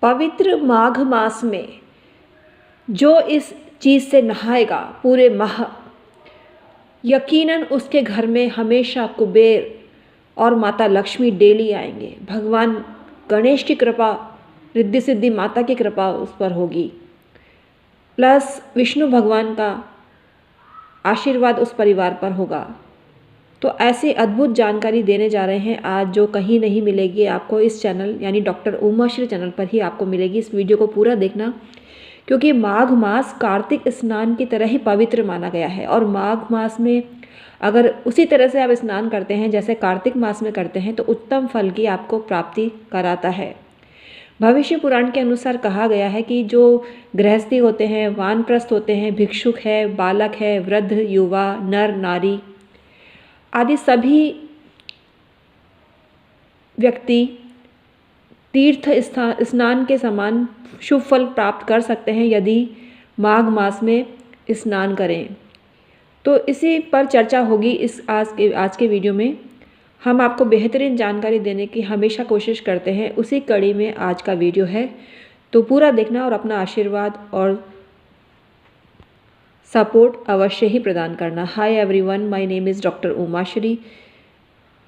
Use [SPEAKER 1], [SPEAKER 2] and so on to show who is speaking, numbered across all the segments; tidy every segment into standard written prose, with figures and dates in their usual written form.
[SPEAKER 1] पवित्र माघ मास में जो इस चीज़ से नहाएगा पूरे माह, यकीनन उसके घर में हमेशा कुबेर और माता लक्ष्मी डेली आएंगे। भगवान गणेश की कृपा, रिद्धि सिद्धि माता की कृपा उस पर होगी, प्लस विष्णु भगवान का आशीर्वाद उस परिवार पर होगा। तो ऐसी अद्भुत जानकारी देने जा रहे हैं आज, जो कहीं नहीं मिलेगी आपको इस चैनल यानी डॉक्टर उमाश्री चैनल पर ही आपको मिलेगी। इस वीडियो को पूरा देखना, क्योंकि माघ मास कार्तिक स्नान की तरह ही पवित्र माना गया है। और माघ मास में अगर उसी तरह से आप स्नान करते हैं जैसे कार्तिक मास में करते हैं तो उत्तम फल की आपको प्राप्ति कराता है। भविष्य पुराण के अनुसार कहा गया है कि जो गृहस्थी होते हैं, वानप्रस्थ होते हैं, भिक्षुक है, बालक है, वृद्ध, युवा, नर नारी आदि सभी व्यक्ति तीर्थ स्नान के समान शुभ फल प्राप्त कर सकते हैं यदि माघ मास में स्नान करें। तो इसी पर चर्चा होगी इस आज के वीडियो में। हम आपको बेहतरीन जानकारी देने की हमेशा कोशिश करते हैं, उसी कड़ी में आज का वीडियो है। तो पूरा देखना और अपना आशीर्वाद और सपोर्ट अवश्य ही प्रदान करना। Hi everyone, my name is doctor Umashri.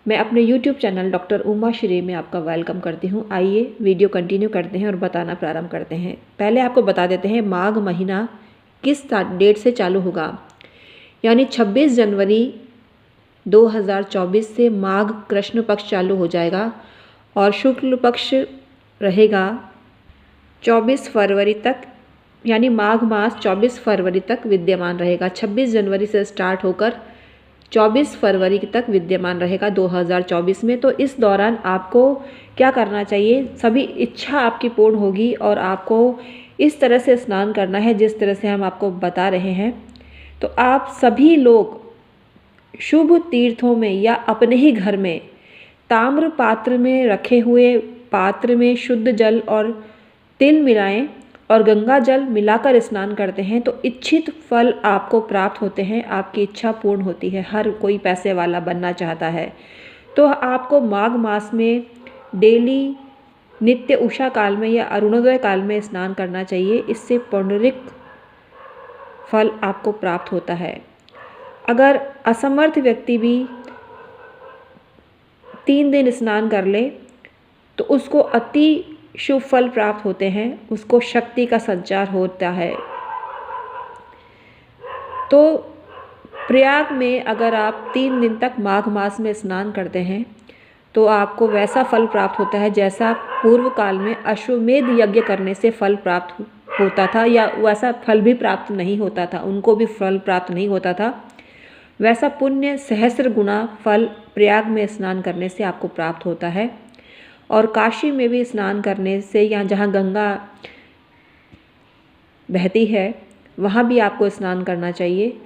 [SPEAKER 1] मैं अपने यूट्यूब चैनल डॉक्टर उमाश्री में आपका वेलकम करती हूँ। आइए वीडियो कंटिन्यू करते हैं और बताना प्रारंभ करते हैं। पहले आपको बता देते हैं माघ महीना किस डेट से चालू होगा, यानी 26 जनवरी 2024 से माघ कृष्ण पक्ष चालू हो जाएगा और शुक्ल पक्ष रहेगा 24 फरवरी तक, यानी माघ मास 24 फरवरी तक विद्यमान रहेगा। 26 जनवरी से स्टार्ट होकर 24 फरवरी तक विद्यमान रहेगा 2024 में। तो इस दौरान आपको क्या करना चाहिए, सभी इच्छा आपकी पूर्ण होगी और आपको इस तरह से स्नान करना है जिस तरह से हम आपको बता रहे हैं। तो आप सभी लोग शुभ तीर्थों में या अपने ही घर में ताम्र पात्र में रखे हुए पात्र में शुद्ध जल और तिल मिलाएं और गंगा जल मिलाकर स्नान करते हैं तो इच्छित फल आपको प्राप्त होते हैं, आपकी इच्छा पूर्ण होती है। हर कोई पैसे वाला बनना चाहता है, तो आपको माघ मास में डेली नित्य उषा काल में या अरुणोदय काल में स्नान करना चाहिए। इससे पौंडरिक फल आपको प्राप्त होता है। अगर असमर्थ व्यक्ति भी 3 दिन स्नान कर ले तो उसको अति शुभ फल प्राप्त होते हैं, उसको शक्ति का संचार होता है। तो प्रयाग में अगर आप 3 दिन तक माघ मास में स्नान करते हैं तो आपको वैसा फल प्राप्त होता है जैसा पूर्व काल में अश्वमेध यज्ञ करने से फल प्राप्त होता था, या वैसा फल भी प्राप्त नहीं होता था, उनको भी फल प्राप्त नहीं होता था। वैसा पुण्य सहस्र गुना फल प्रयाग में स्नान करने से आपको प्राप्त होता है। और काशी में भी स्नान करने से, या जहाँ गंगा बहती है वहाँ भी आपको स्नान करना चाहिए,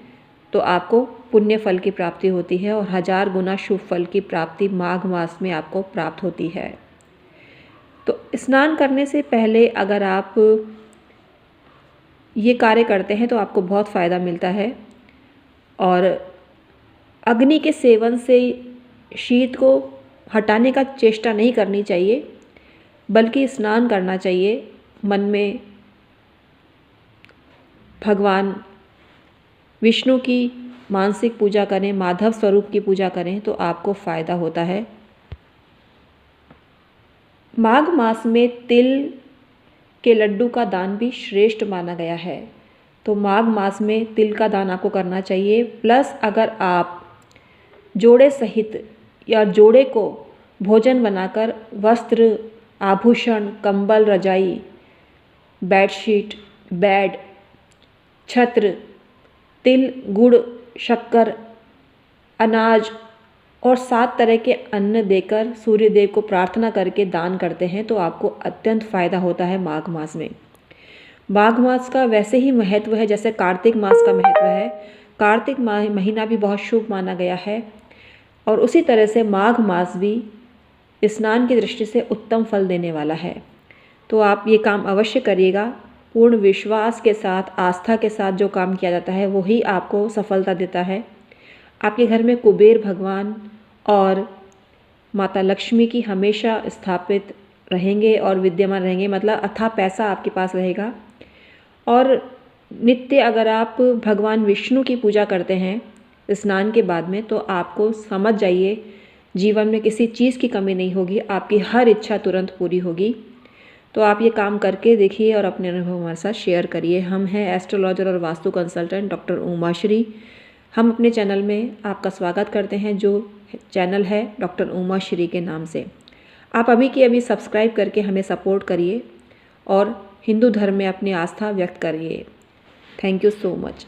[SPEAKER 1] तो आपको पुण्य फल की प्राप्ति होती है और 1000 गुना शुभ फल की प्राप्ति माघ मास में आपको प्राप्त होती है। तो स्नान करने से पहले अगर आप ये कार्य करते हैं तो आपको बहुत फ़ायदा मिलता है। और अग्नि के सेवन से शीत को हटाने का चेष्टा नहीं करनी चाहिए, बल्कि स्नान करना चाहिए। मन में भगवान विष्णु की मानसिक पूजा करें, माधव स्वरूप की पूजा करें तो आपको फ़ायदा होता है। माघ मास में तिल के लड्डू का दान भी श्रेष्ठ माना गया है, तो माघ मास में तिल का दान आपको करना चाहिए। प्लस अगर आप जोड़े सहित या जोड़े को भोजन बनाकर वस्त्र, आभूषण, कंबल, रजाई, बेडशीट, बेड, छत्र, तिल, गुड़, शक्कर, अनाज और 7 तरह के अन्न देकर सूर्यदेव को प्रार्थना करके दान करते हैं तो आपको अत्यंत फ़ायदा होता है माघ मास में। माघ मास का वैसे ही महत्व है जैसे कार्तिक मास का महत्व है। कार्तिक महीना भी बहुत शुभ माना गया है और उसी तरह से माघ मास भी स्नान की दृष्टि से उत्तम फल देने वाला है। तो आप ये काम अवश्य करिएगा। पूर्ण विश्वास के साथ, आस्था के साथ जो काम किया जाता है वही आपको सफलता देता है। आपके घर में कुबेर भगवान और माता लक्ष्मी की हमेशा स्थापित रहेंगे और विद्यमान रहेंगे, मतलब अथाह पैसा आपके पास रहेगा। और नित्य अगर आप भगवान विष्णु की पूजा करते हैं स्नान के बाद में, तो आपको समझ जाइए जीवन में किसी चीज़ की कमी नहीं होगी, आपकी हर इच्छा तुरंत पूरी होगी। तो आप ये काम करके देखिए और अपने अनुभव हमारे साथ शेयर करिए। हम हैं एस्ट्रोलॉजर और वास्तु कंसल्टेंट डॉक्टर उमाश्री। हम अपने चैनल में आपका स्वागत करते हैं, जो चैनल है डॉक्टर उमाश्री के नाम से। आप अभी की अभी सब्सक्राइब करके हमें सपोर्ट करिए और हिंदू धर्म में अपनी आस्था व्यक्त करिए। Thank you so much.